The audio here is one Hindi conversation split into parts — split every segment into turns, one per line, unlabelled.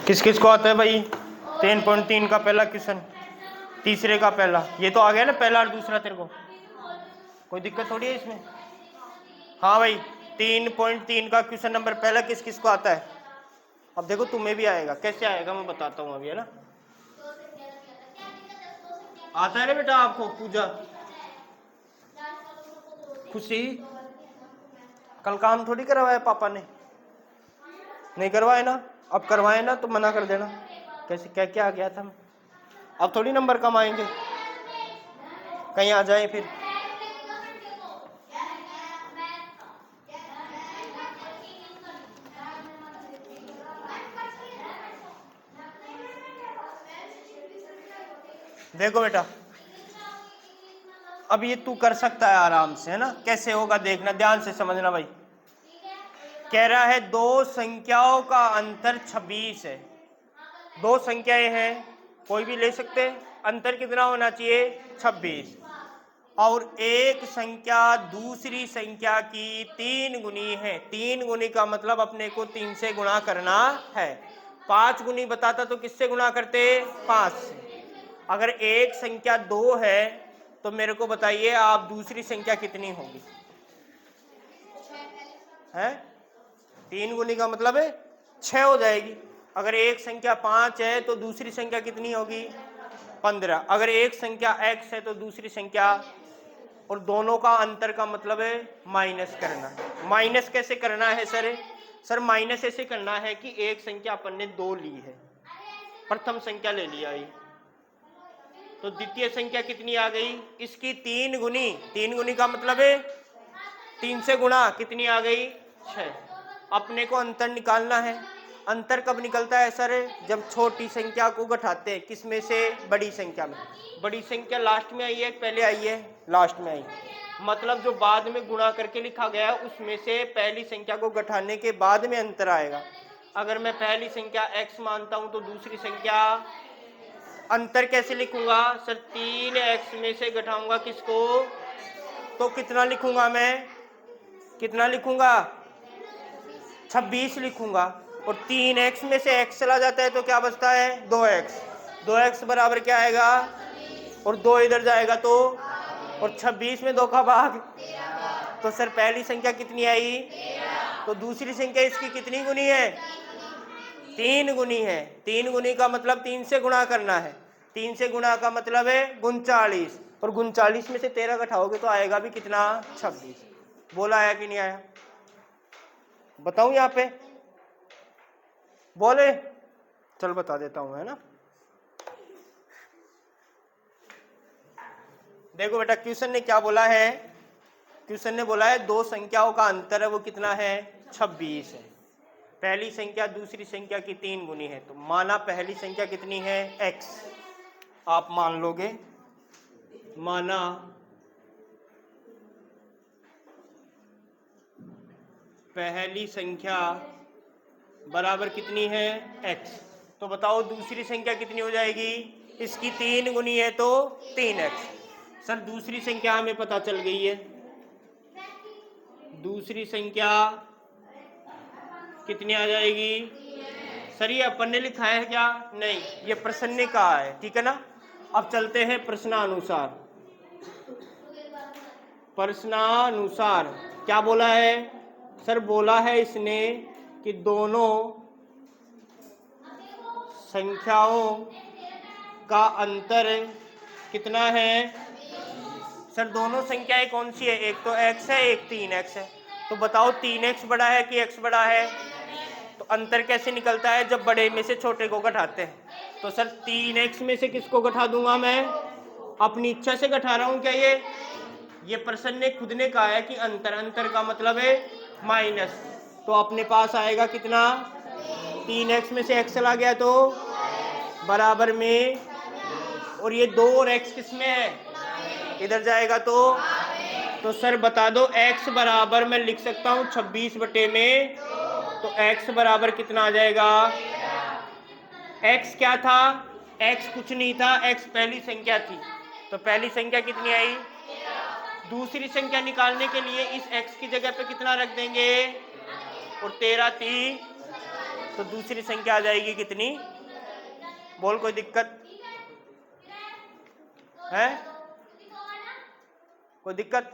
किस किस को आता है भाई 3.3 का पहला क्वेश्चन, तीसरे का पहला, ये तो आ गया ना पहला और दूसरा, तेरे को कोई दिक्कत थोड़ी है इसमें। हाँ भाई 3.3 का क्वेश्चन नंबर पहला किस किस को आता है। अब देखो तुम्हें भी आएगा, कैसे आएगा मैं बताता हूँ अभी, है ना। आता है ना बेटा आपको। पूजा, खुशी, कल काम थोड़ी करवाया पापा ने, नहीं करवाए ना। अब करवाए ना तो मना कर देना, कैसे क्या क्या आ गया था। अब थोड़ी नंबर कम आएंगे, कहीं आ जाए फिर। देखो बेटा, अब ये तू कर सकता है आराम से, है ना। कैसे होगा देखना, ध्यान से समझना भाई। कह रहा है दो संख्याओं का अंतर 26 है। दो संख्याएं हैं, कोई भी ले सकते हैं। अंतर कितना होना चाहिए 26। और एक संख्या दूसरी संख्या की 3 गुनी है। 3 गुनी का मतलब अपने को 3 से गुणा करना है। 5 गुनी बताता तो किससे गुणा करते, 5 से। अगर एक संख्या 2 है तो मेरे को बताइए आप दूसरी संख्या कितनी होगी, है। 3 गुनी का मतलब है 6 हो जाएगी। अगर एक संख्या 5 है तो दूसरी संख्या कितनी होगी, 15। अगर एक संख्या x है तो दूसरी संख्या, और दोनों का अंतर का मतलब है माइनस करना है। माइनस कैसे करना है सर माइनस ऐसे करना है कि एक संख्या अपन ने 2 ली है, प्रथम संख्या ले लिया ये, तो द्वितीय संख्या कितनी आ गई, इसकी 3 गुनी। 3 गुनी का मतलब है 3 से गुणा, कितनी आ गई 6। अपने को अंतर निकालना है। अंतर कब निकलता है सर, जब छोटी संख्या को घटाते हैं, किसमें से, बड़ी संख्या में। बड़ी संख्या लास्ट में आई है, पहले आई है, लास्ट में आई। मतलब जो बाद में गुणा करके लिखा गया है उसमें से पहली संख्या को घटाने के बाद में अंतर आएगा। अगर मैं पहली संख्या x मानता हूं तो दूसरी संख्या, अंतर कैसे लिखूंगा सर, 3x में से घटाऊंगा किसको, तो कितना लिखूंगा मैं, कितना लिखूंगा 26 लिखूंगा। और 3x में से x चला जाता है तो क्या बचता है 2x। 2x बराबर क्या आएगा, और 2 इधर जाएगा तो, और 26 में 2 का भाग, तो सर पहली संख्या कितनी आई, तो दूसरी संख्या इसकी कितनी गुनी है, 3 गुनी है। 3 गुनी का मतलब 3 से गुणा करना है। 3 से गुणा का मतलब है 39, और 39 में से 13 घटाओगे तो आएगा भी कितना 26। बोला आया कि नहीं आया, बताऊं यहाँ पे, बोले, चल बता देता हूं, है ना। देखो बेटा क्वेश्चन ने क्या बोला है, क्वेश्चन ने बोला है दो संख्याओं का अंतर है वो कितना है 26 है। पहली संख्या दूसरी संख्या की 3 गुनी है, तो माना पहली संख्या कितनी है x, आप मान लोगे, माना पहली संख्या बराबर कितनी है x, तो बताओ दूसरी संख्या कितनी हो जाएगी, इसकी 3 गुनी है तो 3x। सर दूसरी संख्या हमें पता चल गई है, दूसरी संख्या कितनी आ जाएगी सर, ये अपन ने लिखा है क्या, नहीं, ये प्रश्न ने कहा है, ठीक है ना। अब चलते हैं प्रश्नानुसार। प्रश्नानुसार क्या बोला है सर, बोला है इसने कि दोनों संख्याओं का अंतर कितना है। सर दोनों संख्याएं कौन सी है, एक तो x है एक 3x है, तो बताओ 3x बड़ा है कि x बड़ा है, तो अंतर कैसे निकलता है, जब बड़े में से छोटे को घटाते हैं। तो सर 3x में से किसको घटा दूंगा मैं, अपनी इच्छा से घटा रहा हूं क्या, ये प्रश्न ने खुद ने कहा है कि अंतर, अंतर का मतलब है माइनस, तो अपने पास आएगा कितना, 3x में से x चला गया तो बराबर में, और ये 2 और x किस में है, इधर जाएगा तो सर बता दो x बराबर मैं लिख सकता हूं 26 बटे में, तो x बराबर कितना आ जाएगा, x क्या था, x कुछ नहीं था, x पहली संख्या थी, तो पहली संख्या कितनी आई, दूसरी संख्या निकालने के लिए इस x की जगह पे कितना रख देंगे, और 13 थी तो दूसरी संख्या आ जाएगी कितनी? बोल, कोई दिक्कत है? कोई दिक्कत?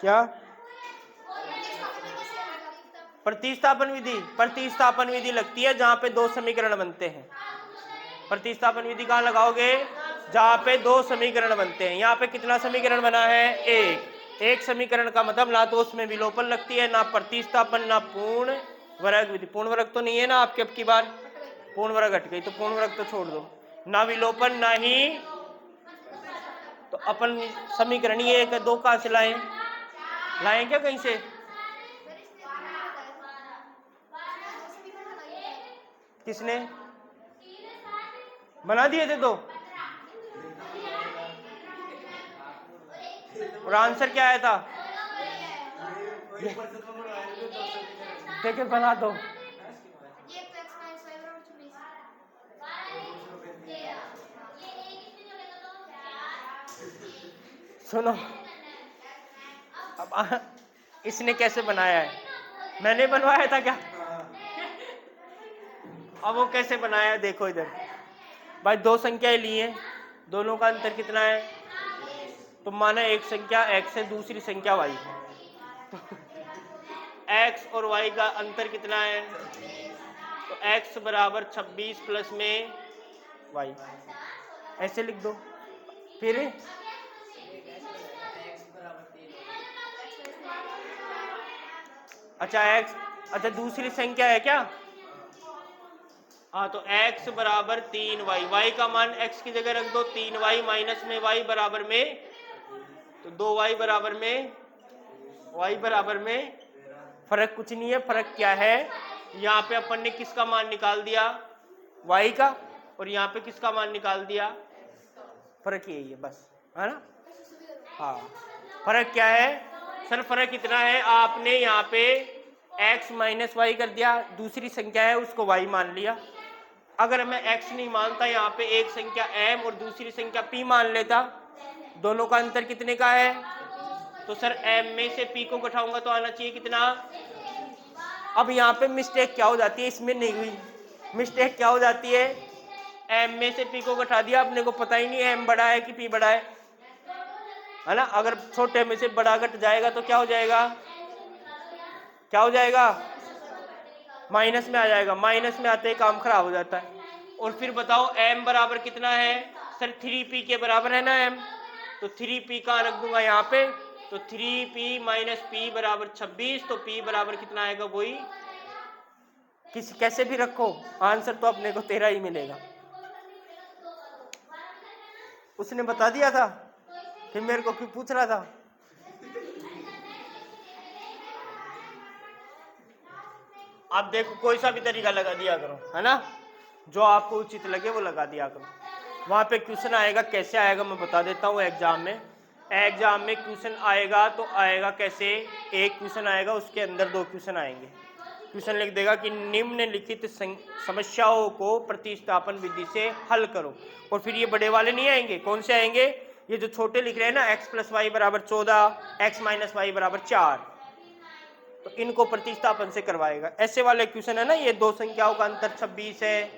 क्या? प्रतिस्थापन विधि? प्रतिस्थापन विधि लगती है जहां पे दो समीकरण बनते हैं। प्रतिस्थापन विधि कहाँ लगाओगे? जहां पे दो समीकरण बनते हैं। यहाँ पे कितना समीकरण बना है? एक समीकरण का मतलब ना तो उसमें विलोपन लगती है, ना प्रतिस्थापन, ना पूर्ण वर्ग विधि। पूर्ण वर्ग तो नहीं है ना आपके, अब की बार पूर्ण वर्ग हट गई, तो पूर्ण वर्ग तो छोड़ दो, ना विलोपन ना ही, तो अपन समीकरण ये एक दो कहां से लाए? लाए क्या कहीं से? किसने बना दिए थे दो? और आंसर क्या आया था? देखे बना दो। सुनो, अब इसने कैसे बनाया है? मैंने बनवाया था क्या? अब वो कैसे बनाया है देखो इधर। भाई दो संख्याएं ली हैं, दोनों का अंतर कितना है? तो माना एक संख्या x है, दूसरी संख्या y है, तो x और y का अंतर कितना है? तो x बराबर 26 प्लस में y, ऐसे लिख दो। फिर अच्छा x, अच्छा दूसरी संख्या है क्या? हाँ, तो x बराबर 3y, y का मान x की जगह रख दो, 3y माइनस में y बराबर में, तो 2y बराबर में, y बराबर में, फर्क कुछ नहीं है। फर्क क्या है? यहाँ पे अपन ने किसका मान निकाल दिया? y का, और यहाँ पे किसका मान निकाल दिया? फर्क यही है बस, है ना? हाँ, फर्क क्या है सर? फर्क इतना है, आपने यहाँ पे x माइनस वाई कर दिया, दूसरी संख्या है उसको y मान लिया। अगर मैं x नहीं मानता, यहाँ पे एक संख्या m और दूसरी संख्या p मान लेता, दोनों का अंतर कितने का है? तो सर m में से p को घटाऊंगा तो आना चाहिए कितना? अब यहाँ पे मिस्टेक क्या हो जाती है? इसमें नहीं हुई मिस्टेक, क्या हो जाती है? m में से p को घटा दिया, अपने को पता ही नहीं m बड़ा है कि p बड़ा है ना? अगर छोटे में से बड़ा घट जाएगा तो क्या हो जाएगा? क्या हो जाएगा? माइनस में आ जाएगा। माइनस में आते ही काम खराब हो जाता है। और फिर बताओ m बराबर कितना है? सर 3p के बराबर है ना m, तो 3p का रख दूंगा यहाँ पे, तो 3p माइनस p बराबर 26, तो p बराबर कितना आएगा? वही कैसे भी रखो, आंसर तो अपने को 13 ही मिलेगा। उसने बता दिया था, फिर मेरे को क्यों पूछ रहा था? आप देखो कोई सा भी तरीका लगा दिया करो, है ना? जो आपको उचित लगे वो लगा दिया करो। वहां पे क्वेश्चन आएगा, कैसे आएगा मैं बता देता हूँ। एग्जाम में क्वेश्चन आएगा तो आएगा कैसे? एक क्वेश्चन आएगा, उसके अंदर दो क्वेश्चन आएंगे। क्वेश्चन लिख देगा कि निम्नलिखित समस्याओं को प्रतिस्थापन विधि से हल करो, और फिर ये बड़े वाले नहीं आएंगे। कौन से आएंगे? ये जो छोटे लिख रहे हैं ना, x प्लस वाई बराबर 14, x माइनस वाई बराबर 4, तो इनको प्रतिस्थापन से करवाएगा। ऐसे वाले क्वेश्चन है ना, ये दो संख्याओं का अंतर 26 है,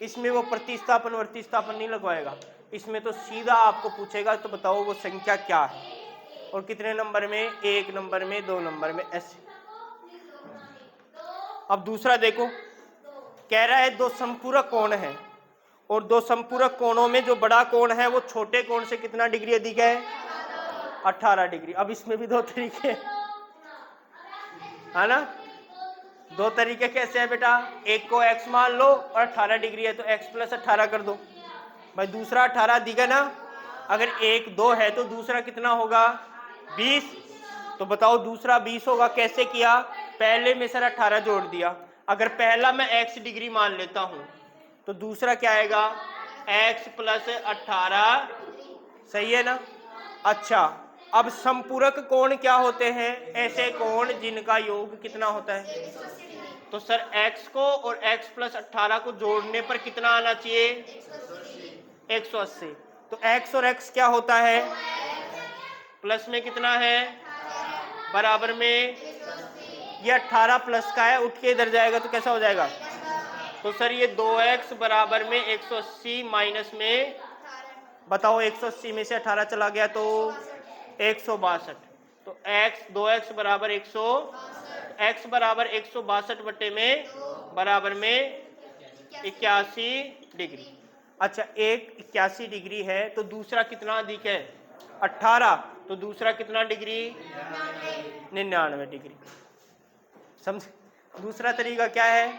इसमें वो प्रतिस्थापन वर्तिस्थापन नहीं लगवाएगा, इसमें तो सीधा आपको पूछेगा तो बताओ वो संख्या क्या है, और कितने नंबर में? 1 नंबर में, 2 नंबर में, ऐसे। अब दूसरा देखो, कह रहा है दो समपूरक कोण है, और दो समपूरक कोणों में जो बड़ा कोण है वो छोटे कोण से कितना डिग्री अधिक है? 18 डिग्री। अब इसमें भी दो तरीके है ना? दो तरीके कैसे है बेटा? एक को x मान लो और 18 डिग्री है तो x प्लस 18 कर दो। भाई दूसरा 18 दिखा ना, अगर एक 2 है तो दूसरा कितना होगा? 20। तो बताओ दूसरा 20 होगा, कैसे किया? पहले में सर 18 जोड़ दिया। अगर पहला मैं x डिग्री मान लेता हूं तो दूसरा क्या आएगा? x प्लस 18, सही है ना? अच्छा, अब समपूरक कोण क्या होते हैं? ऐसे कोण जिनका योग कितना होता है? तो सर x को और x प्लस 18 को जोड़ने पर कितना आना चाहिए? 180। तो x और x क्या होता है? प्लस में कितना है? बराबर में ये 18 प्लस का है, उठ के इधर जाएगा तो कैसा हो जाएगा? तो सर ये 2x बराबर में 180 माइनस में बताओ 180 में से 18 चला गया तो 162। तो x 2x बराबर 100, x बराबर 162 बटे में बराबर में 81 डिग्री। अच्छा एक 81 डिग्री है तो दूसरा कितना अधिक है? 18। तो दूसरा कितना डिग्री? 99 डिग्री। समझ? दूसरा तरीका क्या है?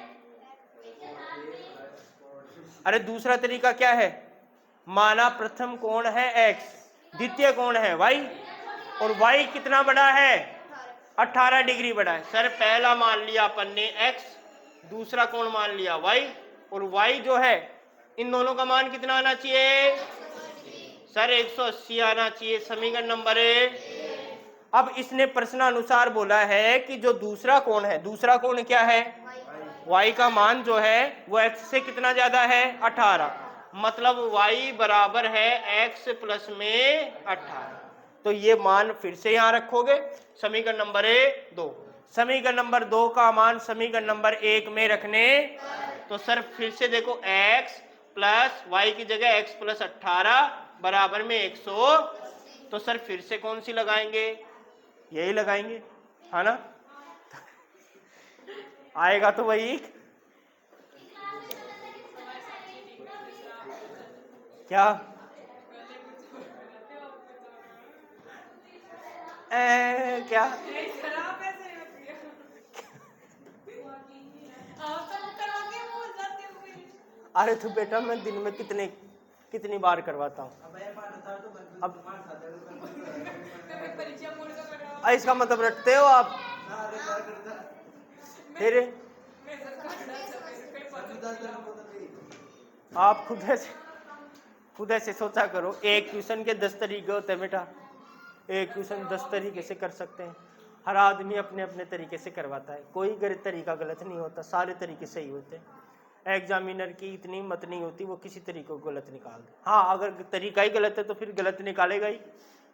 अरे दूसरा तरीका क्या है? माना प्रथम कोण है x, द्वितीय कोण है y, और y कितना बड़ा है? 18 डिग्री बड़ा है। सर पहला मान लिया अपन ने x, दूसरा कोण मान लिया y, और y जो है इन दोनों का मान कितना आना चाहिए? सर 180 आना चाहिए। समीकरण नंबर अब इसने प्रश्नानुसार बोला है कि जो दूसरा कोण है, दूसरा कोण क्या है? y का मान जो है वो x से कितना ज्यादा है? 18। मतलब y बराबर है x प्लस में 18। तो ये मान फिर से यहां रखोगे समीकरण नंबर 2। समीकरण नंबर 2 का मान समीकरण नंबर 1 में रखने, तो सर फिर से देखो x प्लस y की जगह x प्लस 18 बराबर में 100। तो सर फिर से कौन सी लगाएंगे? यही लगाएंगे, है ना? आएगा तो वही। क्या क्या? अरे तो बेटा मैं दिन में कितनी बार करवाता हूँ। अब इसका मतलब रटते हो आप? फिर आप खुद ऐसे सोचा करो। एक क्वेश्चन के 10 तरीके होते हैं बेटा, एक क्वेश्चन 10 तरीके से कर सकते हैं। हर आदमी अपने अपने तरीके से करवाता है, कोई तरीका गलत नहीं होता, सारे तरीके सही होते हैं। एग्जामिनर की इतनी हिम्मत नहीं होती वो किसी तरीके को गलत निकाल दे। हाँ अगर तरीका ही गलत है तो फिर गलत निकालेगा ही,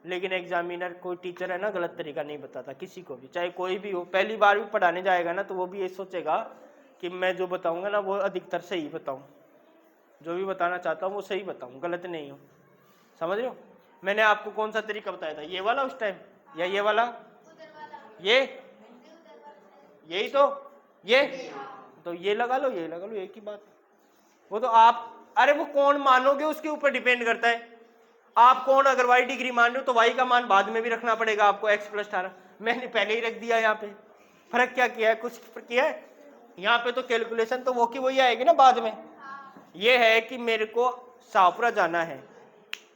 लेकिन एग्जामिनर कोई टीचर है ना गलत तरीका नहीं बताता किसी को भी, चाहे कोई भी हो। पहली बार भी पढ़ाने जाएगा ना तो वो भी ये सोचेगा कि मैं जो बताऊंगा ना वो अधिकतर सही बताऊं, जो भी बताना चाहता हूँ वो सही बताऊं, गलत नहीं हो। समझ रहे हो? मैंने आपको कौन सा तरीका बताया था? ये वाला उस टाइम या ये वाला? यही तो ये लगा लो, ये लगा लो, एक ही बात। वो तो आप अरे वो कौन मानोगे उसके ऊपर डिपेंड करता है। आप कौन अगर y डिग्री मान रहे हो तो y का मान बाद में भी रखना पड़ेगा आपको, x प्लस 18। मैंने पहले ही रख दिया। यहाँ पे फर्क क्या किया है? कुछ किया है? यहाँ पे तो कैलकुलेशन तो वो की वही आएगी ना बाद में। ये है कि मेरे को शाहपुरा जाना है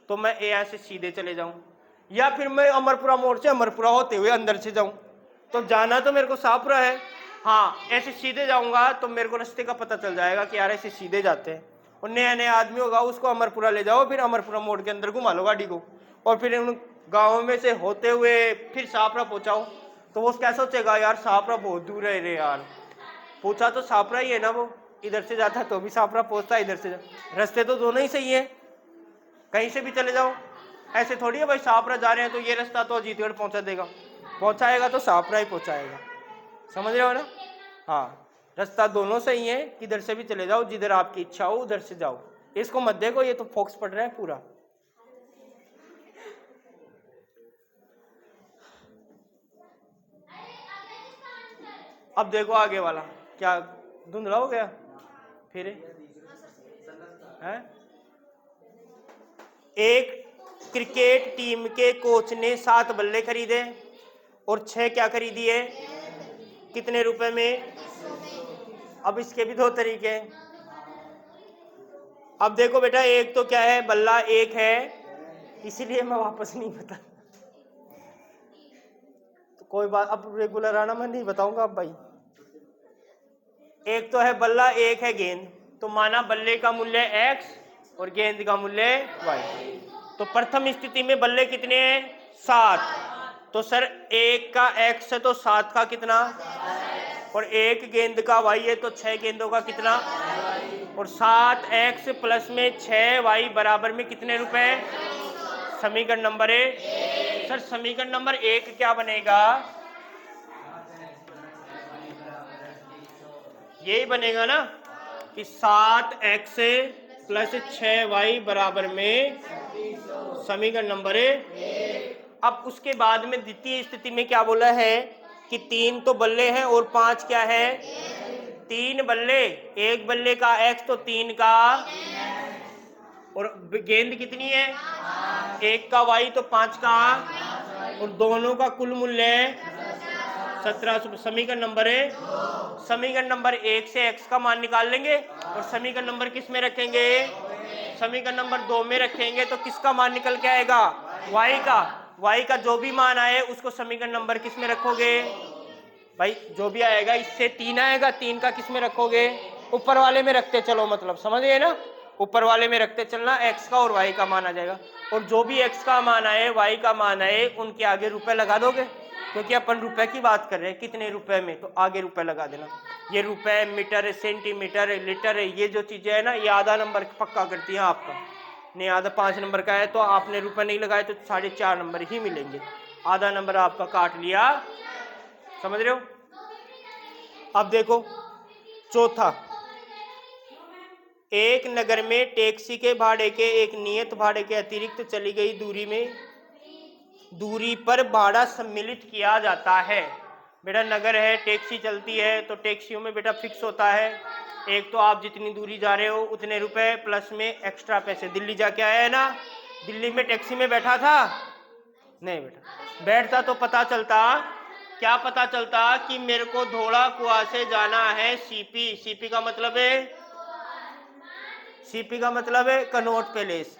तो मैं यहाँ से सीधे चले जाऊं, या फिर मैं अमरपुरा मोड़ से अमरपुरा होते हुए अंदर से जाऊं। तो जाना तो मेरे को शाहपुरा है। हाँ ऐसे सीधे जाऊंगा तो मेरे को रास्ते का पता चल जाएगा कि यार ऐसे सीधे जाते हैं, और नया नया आदमी होगा उसको अमरपुरा ले जाओ, फिर अमरपुरा मोड़ के अंदर घुमा लो गाड़ी को, और फिर उन गाँव में से होते हुए फिर शाहपुरा पहुँचाओ। तो वो क्या सोचेगा, यार शाहपुरा बहुत दूर है रे यार। पूछा तो शाहपुरा ही है ना, वो इधर से जाता तो भी शाहपुरा पहुँचता, इधर से रास्ते तो दोनों ही सही है, कहीं से भी चले जाओ। ऐसे थोड़ी है भाई शाहपुरा जा रहे हैं तो ये रास्ता तो अजीतगढ़ पहुंचा देगा, पहुंचाएगा तो शाहपुरा ही पहुंचाएगा। समझ रहे हो ना? हाँ रास्ता दोनों सही है, किधर से भी चले जाओ, जिधर आपकी इच्छा हो उधर से जाओ। इसको मत देखो, ये तो फोक्स पड़ रहा है पूरा। अब देखो आगे वाला क्या धुंधला हो गया फिर है? एक क्रिकेट टीम के कोच ने 7 बल्ले खरीदे और 6 क्या खरीदी है? कितने रुपए में? अब इसके भी 2 तरीके हैं। अब देखो बेटा एक तो क्या है, बल्ला एक है इसीलिए मैं वापस नहीं बता, तो कोई बात, अब रेगुलर आना मैं नहीं बताऊंगा अब भाई। एक तो है बल्ला एक है गेंद, तो माना बल्ले का मूल्य x और गेंद का मूल्य y। तो प्रथम स्थिति में बल्ले कितने हैं? 7। तो सर एक का x है तो 7 का कितना, और एक गेंद का y है तो 6 गेंदों का कितना, और 7x प्लस में 6y बराबर में कितने रुपए? समीकरण नंबर 1। सर समीकरण नंबर 1 क्या बनेगा? यही बनेगा ना कि 7x प्लस 6y बराबर में समीकरण नंबर अब उसके बाद में द्वितीय स्थिति में क्या बोला है कि 3 तो बल्ले हैं और 5 क्या है 3 बल्ले, एक बल्ले का x तो 3 का, और गेंद कितनी है एक का y तो 5 का, और दोनों का कुल मूल्य 1700। समीकरण नंबर 1 से x का मान निकाल लेंगे और समीकरण नंबर किस में रखेंगे, समीकरण नंबर 2 में रखेंगे तो किसका मान निकल के आएगा y का जो भी मान आए उसको समीकरण नंबर किस में रखोगे भाई, जो भी आएगा इससे 3 आएगा, 3 का किस में रखोगे ऊपर वाले में रखते चलो, मतलब समझ गए ना, ऊपर वाले में रखते चलना, x का और y का मान आ जाएगा, और जो भी x का मान आए y का मान आए उनके आगे रुपए लगा दोगे, क्योंकि अपन रुपए की बात कर रहे हैं, कितने रुपए में, तो आगे रुपए लगा देना। ये रुपए, मीटर, सेंटीमीटर, लीटर, ये जो चीजें है ना ये आधा नंबर पक्का करती है आपका, नहीं आधा 5 नंबर का है तो आपने रुपए नहीं लगाए तो 4.5 नंबर ही मिलेंगे, आधा नंबर आपका काट लिया, समझ रहे हो। अब देखो चौथा, एक नगर में टैक्सी के भाड़े के एक नियत भाड़े के अतिरिक्त चली गई दूरी पर भाड़ा सम्मिलित किया जाता है। बेटा नगर है, टैक्सी चलती है तो टैक्सियों में बेटा फिक्स होता है, एक तो आप जितनी दूरी जा रहे हो उतने रुपए प्लस में एक्स्ट्रा पैसे। दिल्ली जाके आया है ना, दिल्ली में टैक्सी में बैठा था नहीं बेटा, बैठता तो पता चलता, क्या पता चलता कि मेरे को धोला कुआं से जाना है सीपी, सीपी का मतलब है कनॉट पैलेस,